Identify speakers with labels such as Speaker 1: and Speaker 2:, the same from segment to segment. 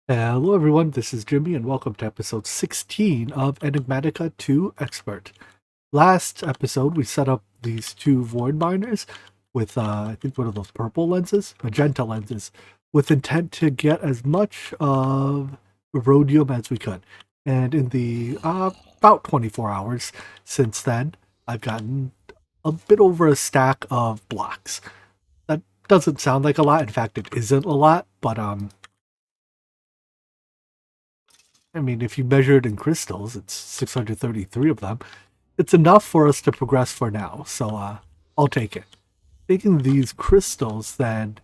Speaker 1: Hello everyone, this is Jimmy and welcome to episode 16 of Enigmatica 2 Expert. Last episode we set up these two void miners with I think one of those purple lenses, magenta lenses, with intent to get as much of rhodium as we could. And in the about 24 hours since then, I've gotten a bit over a stack of blocks. That doesn't sound like a lot, in fact it isn't a lot, but I mean, if you measure it in crystals, it's 633 of them. It's enough for us to progress for now, so I'll take it. Taking these crystals, then,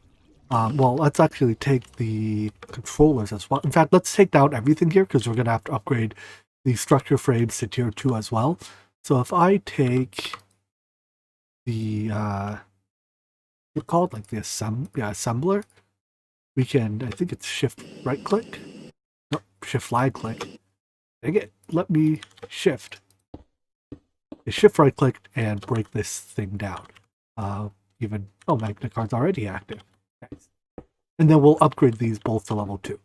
Speaker 1: well, let's actually take the controllers as well. In fact, let's take down everything here because we're going to have to upgrade the structure frames to tier 2 as well. So if I take the, what's called, like the assembler, we can, I think it's shift right click, no, shift lag click. Dang it, let me shift. Shift right click and break this thing down. Magna card's already active. Nice. And then we'll upgrade these both to level 2.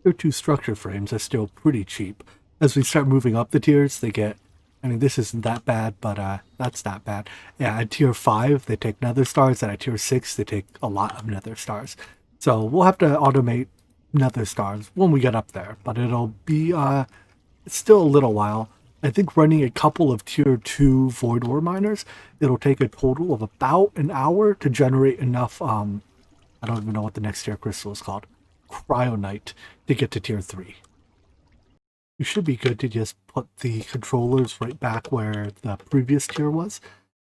Speaker 1: Tier 2 structure frames are still pretty cheap. As we start moving up the tiers, they get, I mean, this isn't that bad, but that's not bad. Yeah, at tier 5, they take nether stars, and at tier 6, they take a lot of nether stars. So we'll have to automate nether stars when we get up there, but it'll be still a little while. I think running a couple of tier 2 void ore miners, it'll take a total of about an hour to generate enough, I don't even know what the next tier crystal is called, cryonite, to get to tier 3. You should be good to just put the controllers right back where the previous tier was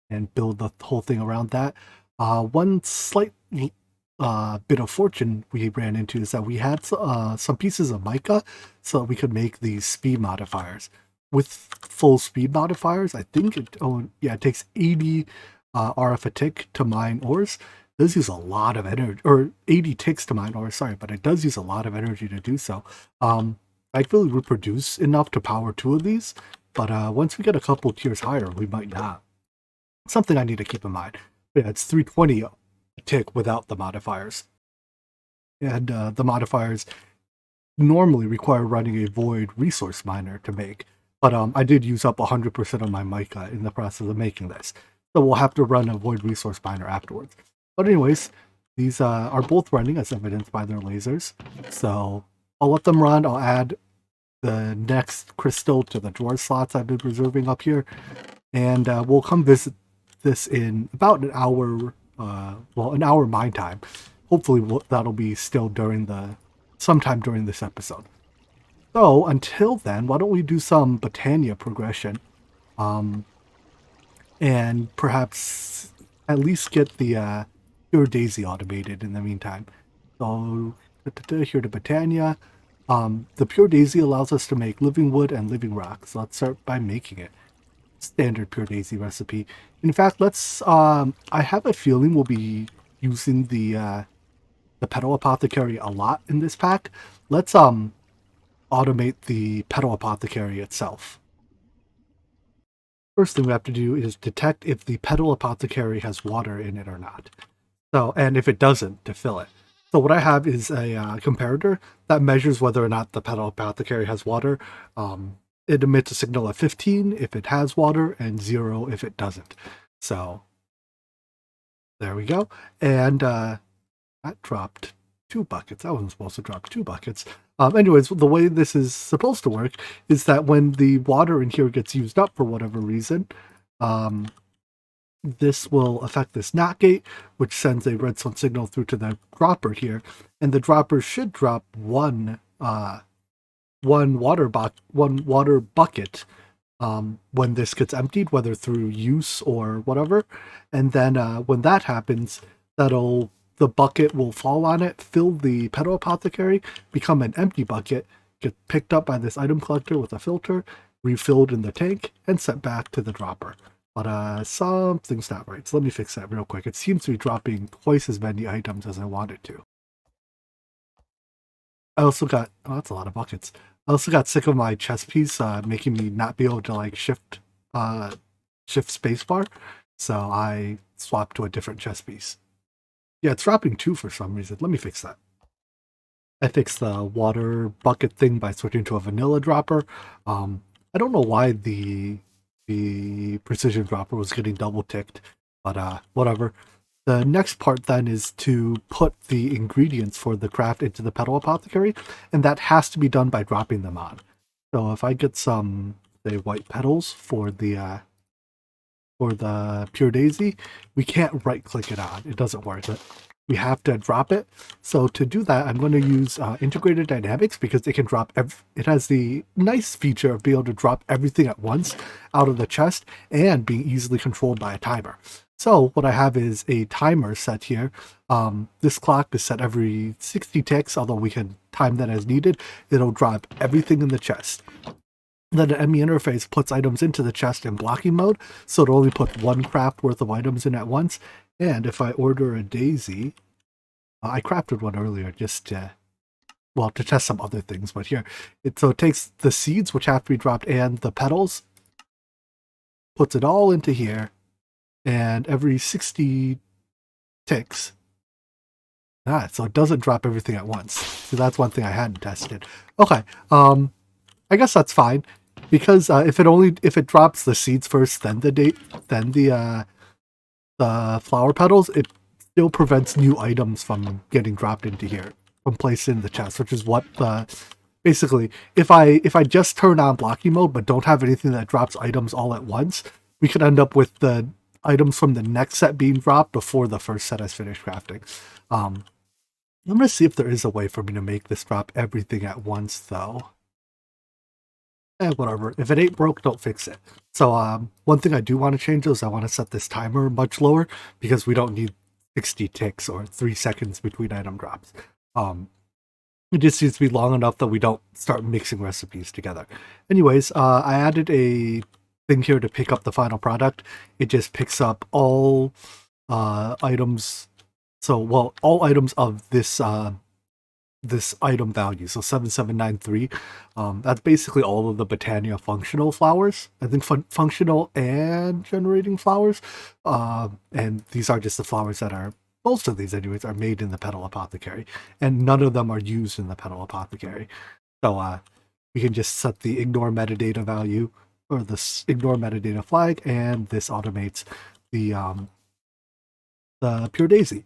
Speaker 1: and build the whole thing around that. One slight bit of fortune we ran into is that we had some pieces of mica so that we could make these speed modifiers. With full speed modifiers, I think it takes 80 RF a tick to mine ores. It does use a lot of energy, or 80 ticks to mine ores, sorry, but it does use a lot of energy to do so. I feel we would produce enough to power 2 of these, but once we get a couple tiers higher, we might not. Something I need to keep in mind. Yeah, it's 320 a tick without the modifiers. And the modifiers normally require running a void resource miner to make. But I did use up 100% of my mica in the process of making this. So we'll have to run a void resource miner afterwards. But anyways, these are both running as evidenced by their lasers. So I'll let them run. I'll add the next crystal to the drawer slots I've been reserving up here. And we'll come visit this in about an hour, an hour my time. Hopefully that'll be still sometime during this episode. So until then, why don't we do some Botania progression, and perhaps at least get the Pure Daisy automated in the meantime. So here to Botania. The Pure Daisy allows us to make living wood and living rock. So let's start by making it. Standard Pure Daisy recipe. In fact, let's. I have a feeling we'll be using the Petal Apothecary a lot in this pack. Let's automate the Petal Apothecary itself. First thing we have to do is detect if the Petal Apothecary has water in it or not. So, and if it doesn't, to fill it. So what I have is a comparator that measures whether or not the Petal Apothecary has water. It emits a signal of 15 if it has water and 0 if it doesn't. So there we go. And that dropped 2 buckets. I wasn't supposed to drop 2 buckets. Anyways, the way this is supposed to work is that when the water in here gets used up for whatever reason, this will affect this NOT gate, which sends a redstone signal through to the dropper here, and the dropper should drop one water bucket when this gets emptied, whether through use or whatever. And then when that happens, the bucket will fall on it, fill the Petal Apothecary, become an empty bucket, get picked up by this item collector with a filter, refilled in the tank, and sent back to the dropper. But something's not right, so let me fix that real quick. It seems to be dropping twice as many items as I want it to. I also got, oh, that's a lot of buckets. I also got sick of my chest piece making me not be able to like shift spacebar, so I swapped to a different chest piece. Yeah, it's dropping 2 for some reason. Let me fix that. I fixed the water bucket thing by switching to a vanilla dropper. I don't know why the precision dropper was getting double ticked, but whatever. The next part then is to put the ingredients for the craft into the petal apothecary, and that has to be done by dropping them on. So if I get some, say, white petals for the pure daisy, we can't right click it on. It doesn't work. We have to drop it. So to do that, I'm going to use integrated dynamics because it can drop. It has the nice feature of being able to drop everything at once out of the chest and being easily controlled by a timer. So what I have is a timer set here. This clock is set every 60 ticks, although we can time that as needed. It'll drop everything in the chest. Then the ME interface puts items into the chest in blocking mode, so it'll only put one craft worth of items in at once. And if I order a daisy, I crafted one earlier just to, well, to test some other things, but here, so it takes the seeds, which have to be dropped, and the petals, puts it all into here, and every 60 ticks, so it doesn't drop everything at once. So that's one thing I hadn't tested. Okay, I guess that's fine, because if it drops the seeds first, then the flower petals, it still prevents new items from getting dropped into here, from placed in the chest, which is what basically, if I just turn on blocking mode but don't have anything that drops items all at once, we could end up with the items from the next set being dropped before the first set has finished crafting. I'm going to see if there is a way for me to make this drop everything at once, though. Whatever. If it ain't broke, don't fix it. So one thing I do want to change is I want to set this timer much lower because we don't need 60 ticks or 3 seconds between item drops. It just needs to be long enough that we don't start mixing recipes together. Anyways, I added a thing here to pick up the final product. It just picks up all items. So, well, all items of this this item value, so 7793. That's basically all of the Botania functional flowers. I think functional and generating flowers. And these are just the flowers that are, most of these anyways, are made in the petal apothecary. And none of them are used in the petal apothecary. So we can just set the ignore metadata value, or this ignore metadata flag, and this automates the pure daisy.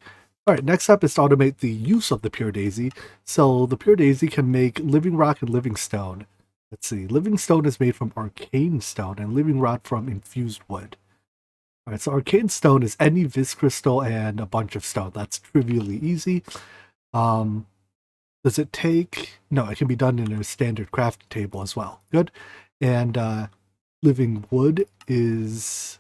Speaker 1: All right, next up is to automate the use of the pure daisy. So the pure daisy can make living rock and living stone. Let's see, living stone is made from arcane stone and living rock from infused wood. All right, so arcane stone is any vis crystal and a bunch of stone. That's trivially easy. Does it take? No, it can be done in a standard craft table as well. Good. And living wood is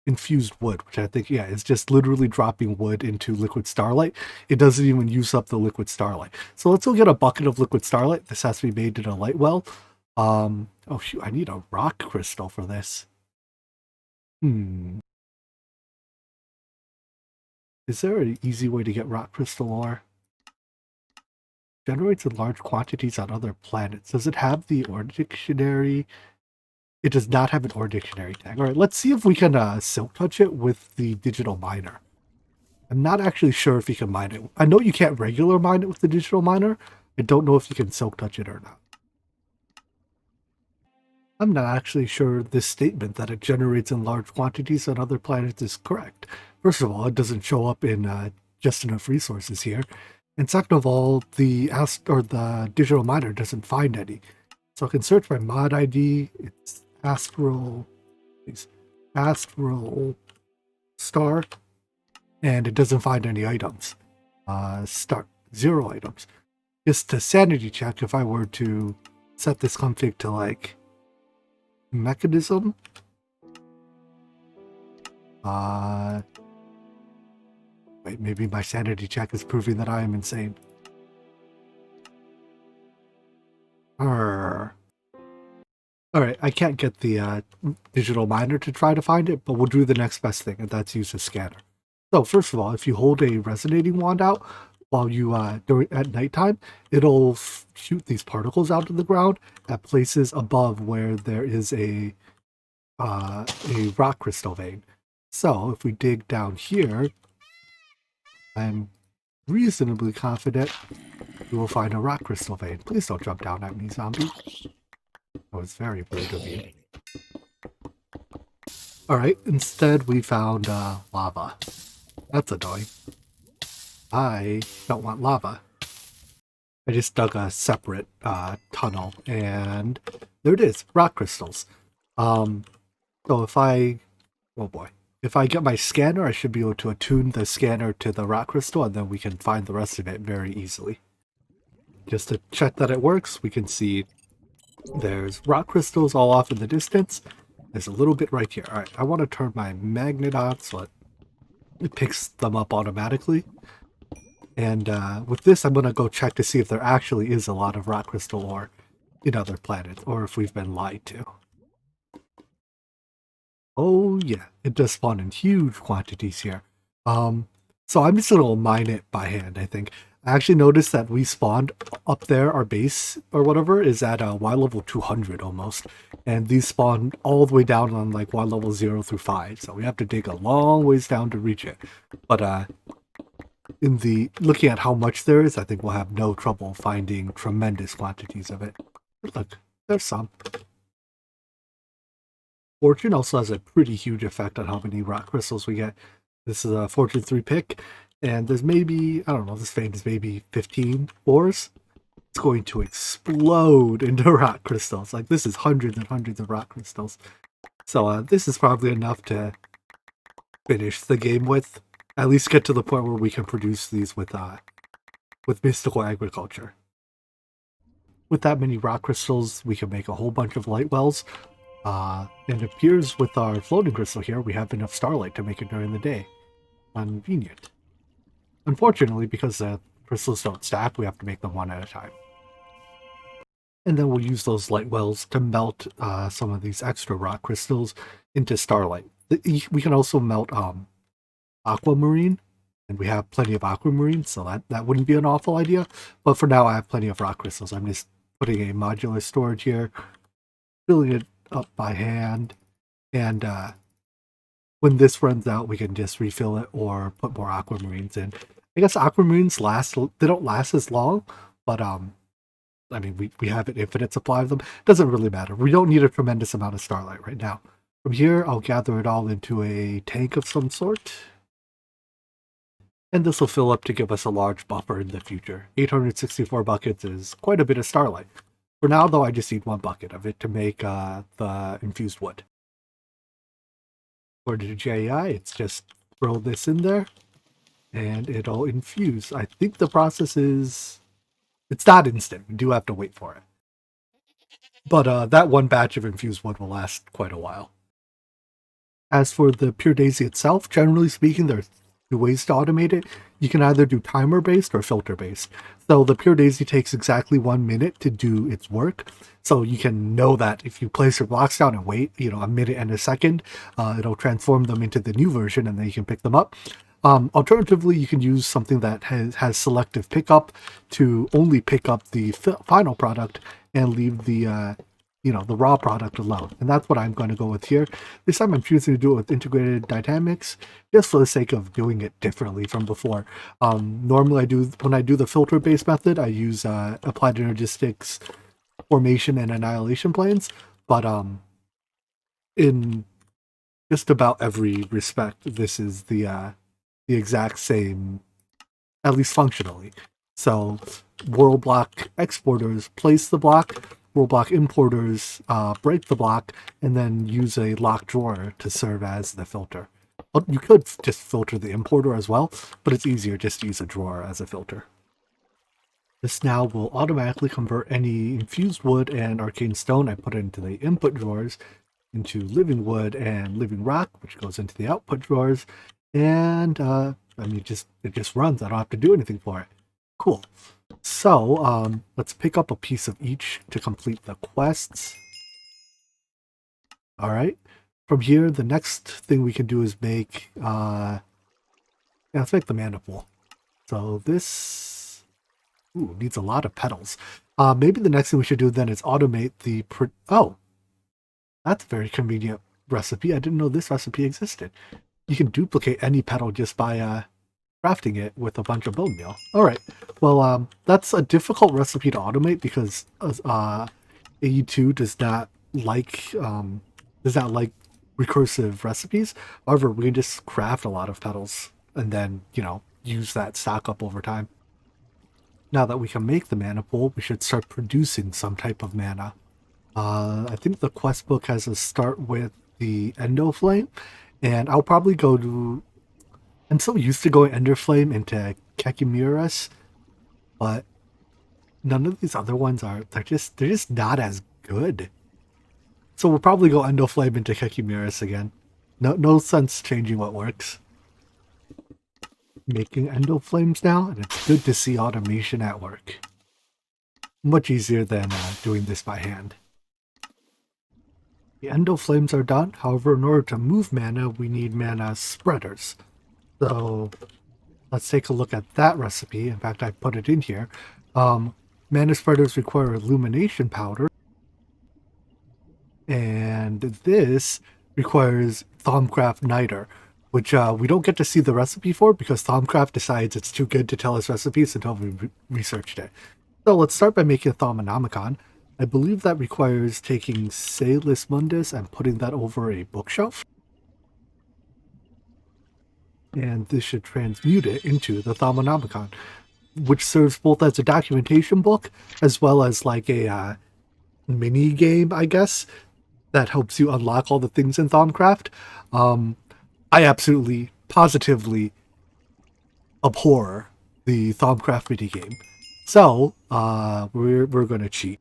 Speaker 1: infused wood, which I think, yeah, is just literally dropping wood into liquid starlight. It doesn't even use up the liquid starlight. So let's go get a bucket of liquid starlight. This has to be made in a light well. Oh shoot, I need a rock crystal for this. Is there an easy way to get rock crystal ore? Generates in large quantities on other planets. Does it have the ore dictionary? It does not have an ore dictionary tag. All right, let's see if we can silk touch it with the digital miner. I'm not actually sure if you can mine it. I know you can't regular mine it with the digital miner. I don't know if you can silk touch it or not. I'm not actually sure this statement that it generates in large quantities on other planets is correct. First of all, it doesn't show up in just enough resources here. And second of all, the digital miner doesn't find any. So I can search by mod ID. It's Astral Star, and it doesn't find any items. Start 0 items. Just to sanity check, if I were to set this config to like mechanism, wait, maybe my sanity check is proving that I am insane. Alright, I can't get the digital miner to try to find it, but we'll do the next best thing, and that's use a scanner. So first of all, if you hold a resonating wand out while you at nighttime, it'll shoot these particles out to the ground at places above where there is a rock crystal vein. So if we dig down here, I'm reasonably confident you will find a rock crystal vein. Please don't jump down at me, zombie. That was very rude of you. Alright, instead we found lava. That's annoying. I don't want lava. I just dug a separate tunnel, and there it is, rock crystals. So if I get my scanner, I should be able to attune the scanner to the rock crystal, and then we can find the rest of it very easily. Just to check that it works, we can see there's rock crystals all off in the distance. There's a little bit right here. Alright, I want to turn my magnet on so it picks them up automatically. And with this, I'm going to go check to see if there actually is a lot of rock crystal ore in other planets, or if we've been lied to. Oh yeah, it does spawn in huge quantities here. So I'm just going to mine it by hand, I think. I actually noticed that we spawned up there, our base or whatever is at Y level 200 almost. And these spawn all the way down on like Y level 0 through 5. So we have to dig a long ways down to reach it. But looking at how much there is, I think we'll have no trouble finding tremendous quantities of it. But look, there's some. Fortune also has a pretty huge effect on how many rock crystals we get. This is a Fortune 3 pick, and there's maybe, I don't know, this vein is maybe 15 ores. It's going to explode into rock crystals. Like, this is hundreds and hundreds of rock crystals. So this is probably enough to finish the game with. At least get to the point where we can produce these with mystical agriculture. With that many rock crystals, we can make a whole bunch of light wells. And it appears with our floating crystal here, we have enough starlight to make it during the day. Convenient. Unfortunately, because the crystals don't stack, we have to make them one at a time. And then we'll use those light wells to melt some of these extra rock crystals into starlight. We can also melt aquamarine, and we have plenty of aquamarine, so that wouldn't be an awful idea. But for now, I have plenty of rock crystals. I'm just putting a modular storage here, filling it up by hand, and when this runs out, we can just refill it or put more aquamarines in. I guess aquamarines they don't last as long, but I mean, we have an infinite supply of them. It doesn't really matter. We don't need a tremendous amount of starlight right now. From here, I'll gather it all into a tank of some sort. And this will fill up to give us a large buffer in the future. 864 buckets is quite a bit of starlight. For now, though, I just need one bucket of it to make the infused wood. For the JI, it's just throw this in there, and it'll infuse. I think the process is... It's not instant. We do have to wait for it. But that one batch of infused wood will last quite a while. As for the Pure Daisy itself, generally speaking, there's two ways to automate it. You can either do timer-based or filter-based. So the Pure Daisy takes exactly 1 minute to do its work. So you can know that if you place your blocks down and wait, a minute and a second, it'll transform them into the new version, and then you can pick them up. Alternatively, you can use something that has selective pickup to only pick up the final product and leave the the raw product alone. And that's what I'm going to go with here. This time I'm choosing to do it with integrated dynamics, just for the sake of doing it differently from before. Normally when I do the filter-based method, I use applied energistics, formation, and annihilation planes. But in just about every respect, this is the exact same, at least functionally. So world block exporters place the block, world block importers break the block, and then use a locked drawer to serve as the filter. Well, you could just filter the importer as well, but it's easier just to use a drawer as a filter. This now will automatically convert any infused wood and arcane stone I put into the input drawers into living wood and living rock, which goes into the output drawers. And I mean, it just runs. I don't have to do anything for it. Cool. So let's pick up a piece of each to complete the quests. All right. From here, the next thing we can do is make let's make the mana pool. So this needs a lot of petals. Maybe the next thing we should do then is automate the that's a very convenient recipe. I didn't know this recipe existed. You can duplicate any petal just by crafting it with a bunch of bone meal. All right. Well, that's a difficult recipe to automate because AE2 does not like recursive recipes. However, we can just craft a lot of petals and then, use that stock up over time. Now that we can make the mana pool, we should start producing some type of mana. I think the quest book has us start with the Endo Flame, and I'll probably go to... I'm so used to going Ender Flame into Kekimuras, but none of these other ones are... They're just not as good. So we'll probably go Endo Flame into Kekimuras again. No sense changing what works. Making Endo Flames now, and it's good to see automation at work. Much easier than doing this by hand. The Endo Flames are done. However, in order to move mana, we need mana spreaders. So let's take a look at that recipe. In fact, I put it in here. Mana spreaders require illumination powder. And this requires Thaumcraft Niter, which we don't get to see the recipe for because Thaumcraft decides it's too good to tell us recipes until we researched it. So let's start by making a Thaumanomicon. I believe that requires taking Salus Mundus and putting that over a bookshelf. And this should transmute it into the Thaumanomicon, which serves both as a documentation book as well as like a mini game, I guess, that helps you unlock all the things in Thaumcraft. I absolutely, positively abhor the Thaumcraft mini game. So, we're going to cheat.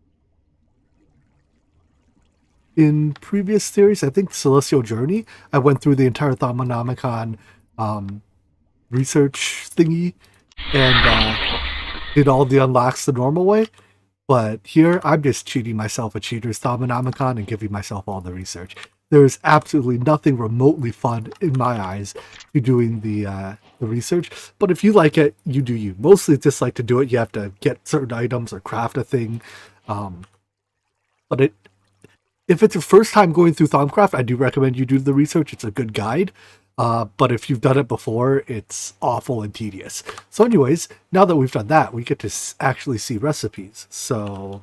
Speaker 1: In previous series, I think Celestial Journey, I went through the entire Thaumanomicon research thingy and did all the unlocks the normal way. But here, I'm just cheating myself a cheater's Thaumanomicon and giving myself all the research. There is absolutely nothing remotely fun in my eyes to doing the research. But if you like it, you do you. Mostly it's just like to do it, you have to get certain items or craft a thing. But if it's your first time going through Thaumcraft, I do recommend you do the research. It's a good guide. But if you've done it before, it's awful and tedious. So anyways, now that we've done that, we get to actually see recipes. So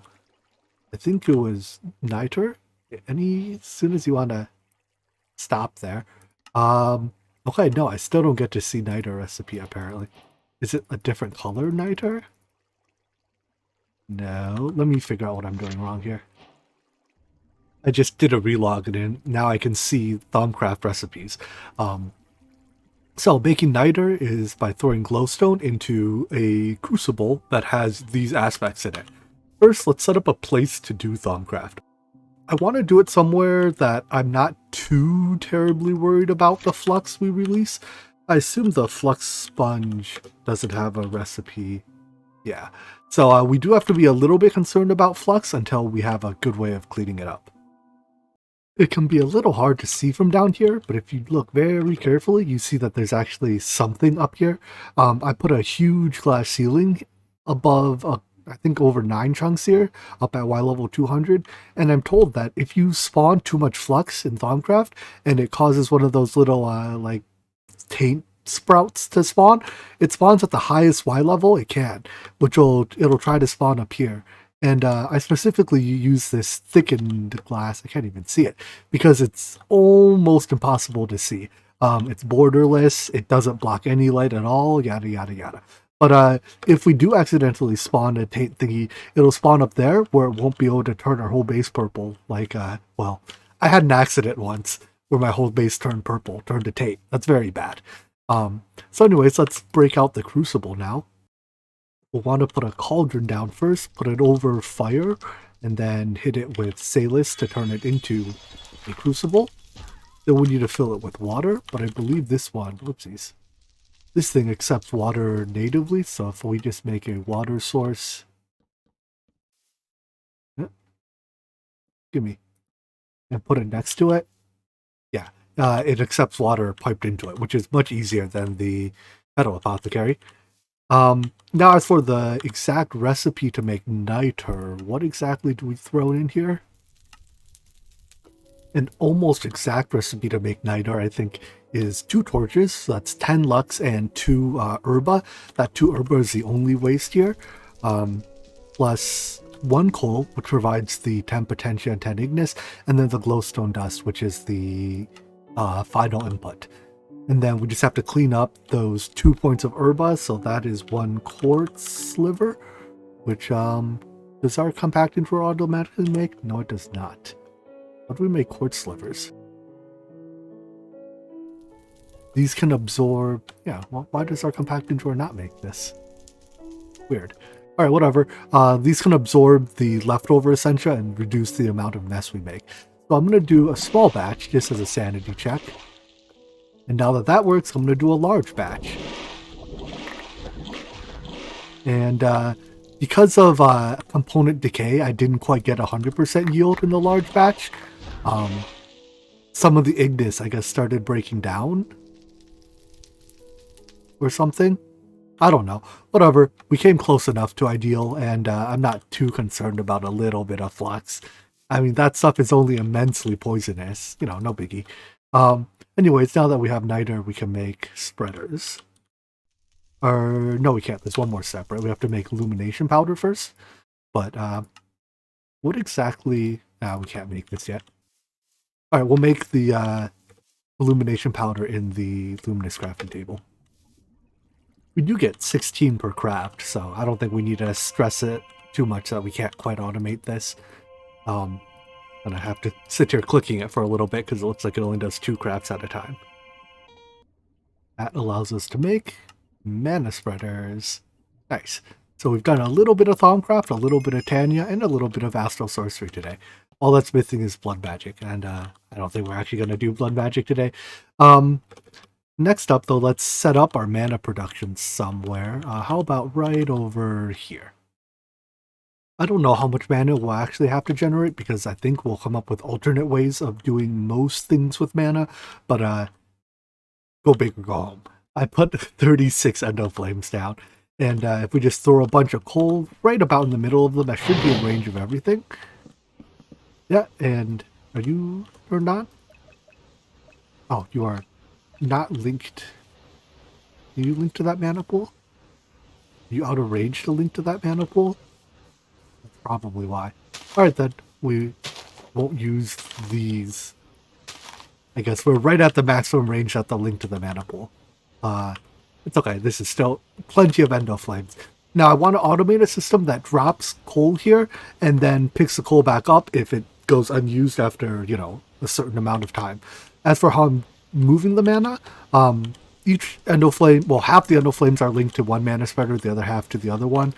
Speaker 1: I think it was Niter. As soon as you want to stop there. Okay, no, I still don't get to see Niter recipe, apparently. Is it a different color Niter? No, let me figure out what I'm doing wrong here. I just did a relog and now I can see Thaumcraft recipes. So making Niter is by throwing glowstone into a crucible that has these aspects in it. First, let's set up a place to do Thaumcraft. I want to do it somewhere that I'm not too terribly worried about the flux we release. I assume the flux sponge doesn't have a recipe. Yeah, so we do have to be a little bit concerned about flux until we have a good way of cleaning it up. It can be a little hard to see from down here, but if you look very carefully, you see that there's actually something up here. I put a huge glass ceiling above, I think over 9 chunks here, up at Y level 200, and I'm told that if you spawn too much flux in Thaumcraft, and it causes one of those little, like, taint sprouts to spawn, it spawns at the highest Y level it can, which it'll try to spawn up here. And I specifically use this thickened glass, I can't even see it, because it's almost impossible to see. It's borderless, it doesn't block any light at all, yada yada yada. But if we do accidentally spawn a taint thingy, it'll spawn up there where it won't be able to turn our whole base purple. Like, well, I had an accident once where my whole base turned purple, turned to taint. That's very bad. So anyways, let's break out the crucible now. We'll want to put a cauldron down first, put it over fire, and then hit it with Salus to turn it into a crucible. Then we need to fill it with water, but I believe this one, whoopsies, this thing accepts water natively, so if we just make a water source, gimme, and put it next to it, yeah, it accepts water piped into it, which is much easier than the metal apothecary. Now as for the exact recipe to make Niter, what exactly do we throw in here? an almost exact recipe to make niter, I think, is 2 torches. So that's 10 lux and 2 herba. That 2 herba is the only waste here. Plus 1 coal, which provides the 10 potentia and 10 ignis, and then the glowstone dust, which is the final input. And then we just have to clean up those 2 points of herba, so that is 1 quartz sliver, which does our compact inter automatically make? No, it does not. How do we make quartz slivers? These can absorb... Yeah, well, why does our compact inter not make this? Weird. Alright, whatever. These can absorb the leftover essentia and reduce the amount of mess we make. So I'm going to do a small batch, just as a sanity check. And now that that works, I'm going to do a large batch. And because of component decay, I didn't quite get 100% yield in the large batch. Some of the ignis, I guess, started breaking down. Or something. I don't know. Whatever. We came close enough to ideal, and I'm not too concerned about a little bit of flux. I mean, that stuff is only immensely poisonous. You know, no biggie. Anyways, now that we have niter, we can make spreaders. Or, no, we can't. There's one more step, right? We have to make illumination powder first. But, what exactly... we can't make this yet. Alright, we'll make the illumination powder in the luminous crafting table. We do get 16 per craft, so I don't think we need to stress it too much that we can't quite automate this. And I have to sit here clicking it for a little bit because it looks like it only does 2 crafts at a time. That allows us to make mana spreaders. Nice. So we've done a little bit of Thaumcraft, a little bit of Tanya, and a little bit of Astral Sorcery today. All that's missing is Blood Magic, and I don't think we're actually going to do Blood Magic today. Next up, though, let's set up our mana production somewhere. How about right over here? I don't know how much mana we'll actually have to generate, because I think we'll come up with alternate ways of doing most things with mana, but go big or go home. I put 36 Endo Flames down, and if we just throw a bunch of coal right about in the middle of them, I should be in range of everything. Yeah, and are you turned on? Oh, you are not linked. Are you linked to that mana pool? Are you out of range to link to that mana pool? That's probably why. Alright then, we won't use these. I guess we're right at the maximum range at the link to the mana pool. It's okay, this is still plenty of Endo Flames. Now I want to automate a system that drops coal here and then picks the coal back up if it goes unused after, you know, a certain amount of time. As for how I'm moving the mana, each Endo Flame, well, half the Endo Flames are linked to one mana spreader, the other half to the other one.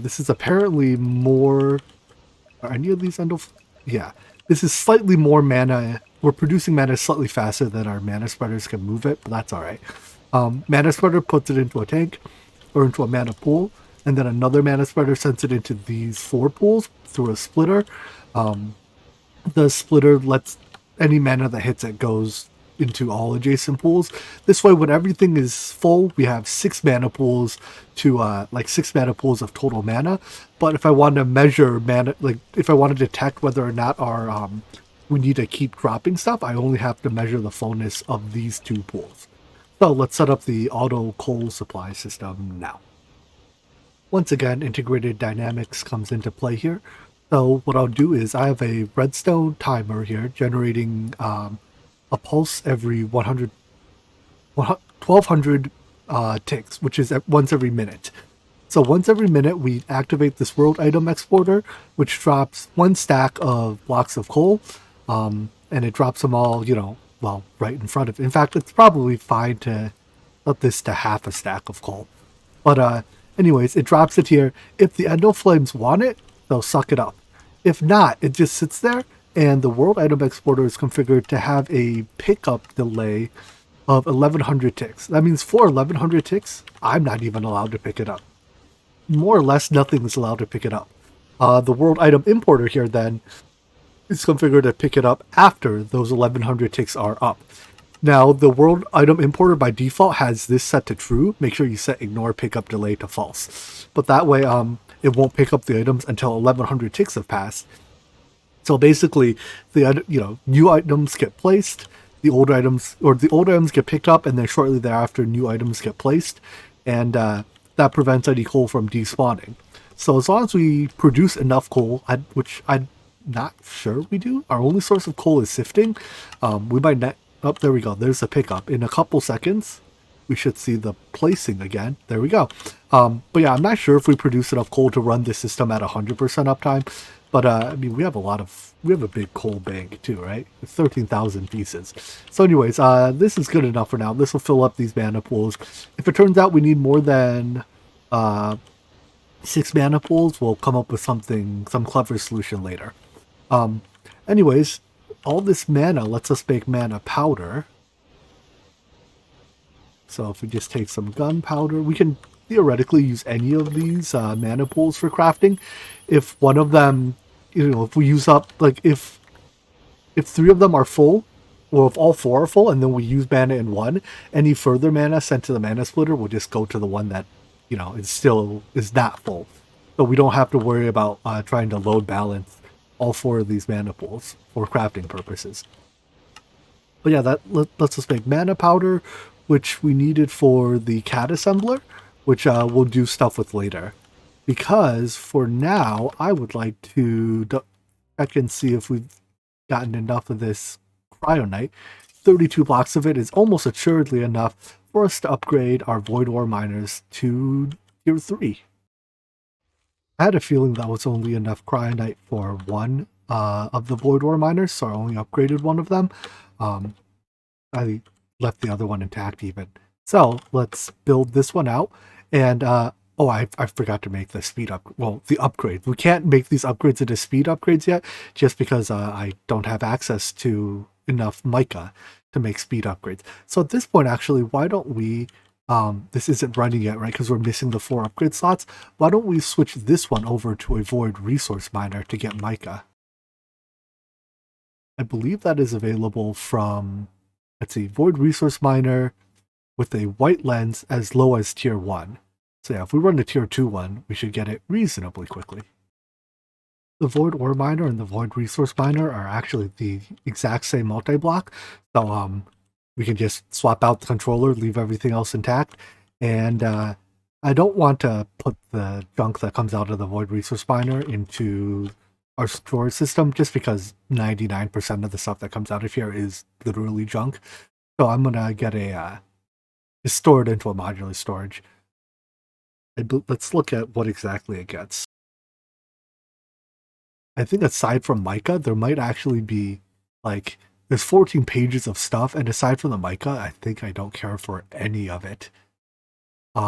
Speaker 1: This is apparently more... Are any of these Endo... Yeah, this is slightly more mana. We're producing mana slightly faster than our mana spreaders can move it, but that's alright. Mana spreader puts it into a tank, or into a mana pool, and then another mana spreader sends it into these 4 pools through a splitter. The splitter lets any mana that hits it goes into all adjacent pools. This way, when everything is full, we have 6 mana pools to 6 mana pools of total mana. But if I want to measure mana, like if I want to detect whether or not our we need to keep dropping stuff, I only have to measure the fullness of these 2 pools. So let's set up the auto coal supply system now. Once again, integrated dynamics comes into play here. So what I'll do is I have a redstone timer here generating a pulse every 1200 ticks, which is once every minute. So once every minute we activate this world item exporter, which drops 1 stack of blocks of coal, and it drops them all, you know, well, right in front of it. In fact, it's probably fine to up this to half a stack of coal. But anyways, it drops it here. If the Endo Flames want it, they'll suck it up. If not, it just sits there, and the world item exporter is configured to have a pickup delay of 1100 ticks. That means for 1100 ticks, I'm not even allowed to pick it up. More or less, nothing is allowed to pick it up. The world item importer here then is configured to pick it up after those 1100 ticks are up. Now, the world item importer by default has this set to true. Make sure you set ignore pickup delay to false. But that way, it won't pick up the items until 1100 ticks have passed. So basically, new items get placed, the old items get picked up, and then shortly thereafter, new items get placed, and that prevents any coal from despawning. So as long as we produce enough coal, which I'm not sure we do, our only source of coal is sifting. We might net. Oh, there we go. There's the pickup. In a couple seconds, we should see the placing again. There we go. But yeah, I'm not sure if we produce enough coal to run this system at 100% uptime. But I mean, we have a big coal bank too, right? It's 13,000 pieces. So anyways, this is good enough for now. This will fill up these mana pools. If it turns out we need more than 6 mana pools, we'll come up with some clever solution later. Anyways, all this mana lets us make mana powder. So if we just take some gunpowder, we can theoretically use any of these mana pools for crafting. If one of them, if we use up, like if 3 of them are full, or if all 4 are full, and then we use mana in one, any further mana sent to the mana splitter will just go to the one that, is not full. So we don't have to worry about trying to load balance all 4 of these mana pools for crafting purposes. But yeah, that lets us make mana powder, which we needed for the cat assembler, which we'll do stuff with later. Because for now, I would like to check and see if we've gotten enough of this cryonite. 32 blocks of it is almost assuredly enough for us to upgrade our void ore miners to tier 3. I had a feeling that was only enough cryonite for one of the void ore miners, so I only upgraded one of them. I left the other one intact even. So let's build this one out. And I forgot to make the speed up. Well, the upgrade. We can't make these upgrades into speed upgrades yet, just because I don't have access to enough mica to make speed upgrades. So at this point, actually, why don't we? This isn't running yet, right? Because we're missing the 4 upgrade slots. Why don't we switch this one over to a void resource miner to get mica? I believe that is available from, let's see, void resource miner with a white lens as low as tier 1. So yeah, if we run the tier 2 one, we should get it reasonably quickly. The void ore miner and the void resource miner are actually the exact same multi-block. So we can just swap out the controller, leave everything else intact. And I don't want to put the junk that comes out of the void resource miner into our storage system, just because 99% of the stuff that comes out of here is literally junk. So I'm going to get just store it into a modular storage. Let's look at what exactly it gets. I think aside from mica, there might actually be, like, there's 14 pages of stuff, and aside from the mica, I think I don't care for any of it.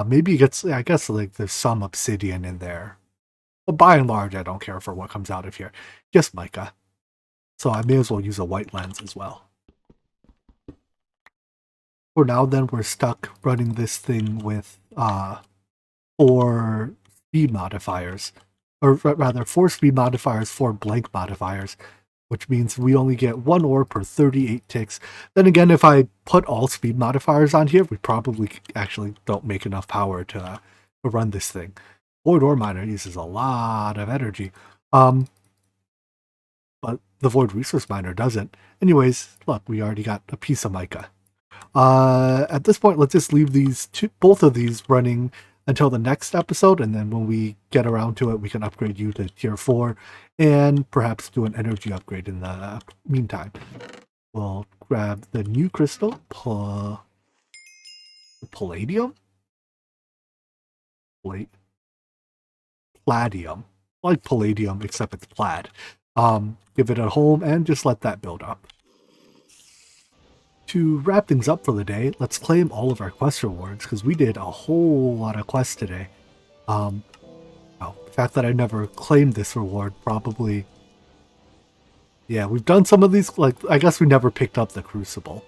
Speaker 1: Maybe it gets, I guess, like, there's some obsidian in there. But by and large, I don't care for what comes out of here. Just mica. So I may as well use a white lens as well. For now, then, we're stuck running this thing with 4 speed modifiers. Or rather, 4 speed modifiers, 4 blank modifiers, which means we only get 1 ore per 38 ticks. Then again, if I put all speed modifiers on here, we probably actually don't make enough power to run this thing. Void ore miner uses a lot of energy, but the void resource miner doesn't. Anyways, look, we already got a piece of mica. At this point, let's just leave both of these running until the next episode, and then when we get around to it, we can upgrade you to tier 4 and perhaps do an energy upgrade in the meantime. We'll grab the new crystal, palladium? Palladium. Like palladium, except it's plaid. Give it a home and just let that build up. To wrap things up for the day, let's claim all of our quest rewards, because we did a whole lot of quests today. The fact that I never claimed this reward probably... Yeah, we've done some of these, like, I guess we never picked up the crucible.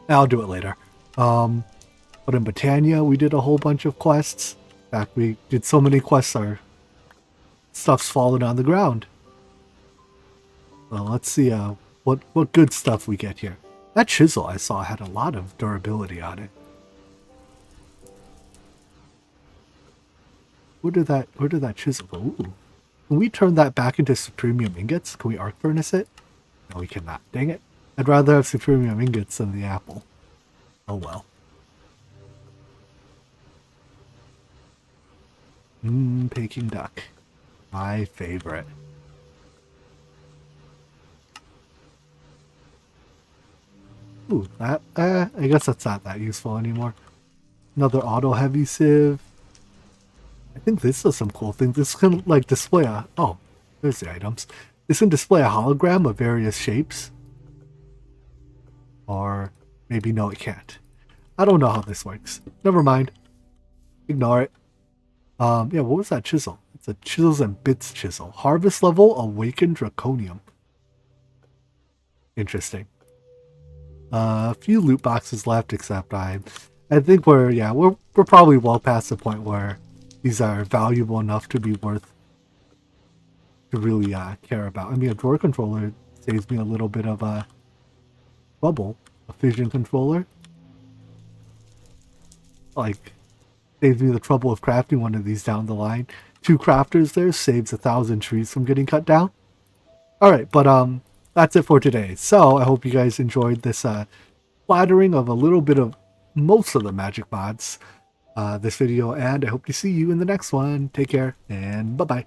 Speaker 1: I'll do it later. But in Botania, we did a whole bunch of quests. In fact, we did so many quests, our stuff's falling on the ground. Well, let's see what good stuff we get here. That chisel I saw had a lot of durability on it. Where did that chisel go? Ooh. Can we turn that back into supremium ingots? Can we arc furnace it? No, we cannot. Dang it. I'd rather have supremium ingots than the apple. Oh well. Peking duck. My favorite. Ooh, that, I guess that's not that useful anymore. Another auto heavy sieve. I think this does some cool things. This can, like, display a, oh, there's the items. This can display a hologram of various shapes. Or maybe no, it can't. I don't know how this works. Never mind. Ignore it. Yeah, what was that chisel? It's a chisels and bits chisel. Harvest level, awakened draconium. Interesting. A few loot boxes left, except I think we're probably well past the point where these are valuable enough to be worth to really care about. I mean, a drawer controller saves me a little bit of trouble. A fission controller, like, saves me the trouble of crafting one of these down the line. 2 crafters there saves 1,000 trees from getting cut down. All right, but that's it for today. So I hope you guys enjoyed this flattering of a little bit of most of the magic mods this video, and I hope to see you in the next one. Take care and bye bye.